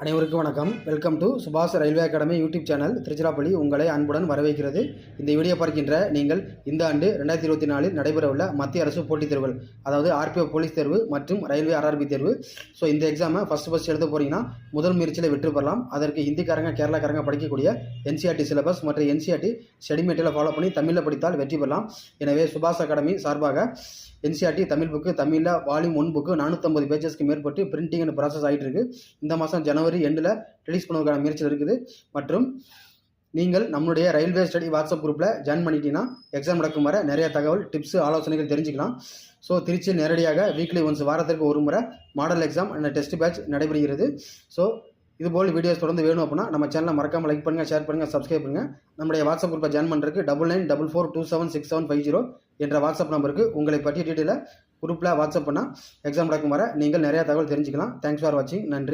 அனைவருக்கும் வணக்கம். Welcome to சுபாஷ் railway academy YouTube channel Tiruchirappalli உங்களை அன்புடன் வரவேற்கிறது. இந்த வீடியோ பார்க்கின்ற நீங்கள் இந்த ஆண்டு 2024 நடைபெறவுள்ள மத்திய அரசு போட்டித் தேர்வுகள், அதாவது ஆர்பிஓ போலீஸ் தேர்வு மற்றும் ரயில்வே ஆர்ஆர்பி தேர்வு. ஸோ இந்த எக்ஸாமை ஃபஸ்ட் எழுத போகிறீங்கன்னா முதல் முயற்சியில் வெற்றி பெறலாம். அதற்கு ஹிந்திக்காரங்க கேரளாக்காரங்க படிக்கக்கூடிய என்சிஆர்டி சிலபஸ் மற்றும் என்சிஆர்டி ஸ்டடி மெட்டீரியலை ஃபாலோ பண்ணி தமிழில் படித்தால் வெற்றி பெறலாம். எனவே சுபாஷ் அகாடமி சார்பாக என்சிஆர்டி தமிழ் புக்கு தமிழில் வால்யூம் 1 புக்கு 450 பேஜஸ்க்கு மேற்பட்டு பிரிண்டிங் அண்ட் ப்ராசஸ் ஆகிட்டு இருக்கு. இந்த மாதம் ஜனவரி எண்டில் ரிலீஸ் பண்ணுவதற்கான முயற்சியில் இருக்குது. மற்றும் நீங்கள் நம்மளுடைய ரயில்வே ஸ்டடி வாட்ஸ்அப் குரூப்பில் ஜாயின் பண்ணிட்டீங்கன்னா எக்ஸாம் நடக்கும் வர நிறைய தகவல், டிப்ஸ், ஆலோசனைகள் தெரிஞ்சுக்கலாம். ஸோ திருச்சியில் நேரடியாக வீக்லி ஒன்ஸ் வாரத்திற்கு ஒரு முறை model exam and test batch நடைபெறுகிறது. ஸோ இதுபோல் வீடியோஸ் தொடர்ந்து வேணும் அப்படின்னா நம்ம சேனலை மறக்காமல் லைக் பண்ணுங்கள், ஷேர் பண்ணுங்கள், சப்ஸ்கிரைப் பண்ணுங்கள். நம்முடைய வாட்ஸ்அப் குரூப்பை ஜாயின் பண்ணுறதுக்கு 9944276750 என்ற வாட்ஸ்அப் நம்பருக்கு உங்களை பற்றிய டீட்டெயிலை குரூப்பில் வாட்ஸ்அப் பண்ணால் எக்ஸாம் நடக்கும் வர நீங்கள் நிறையா தகவல் தெரிஞ்சுக்கலாம். தேங்க்ஸ் ஃபார் வாட்சிங். நன்றி.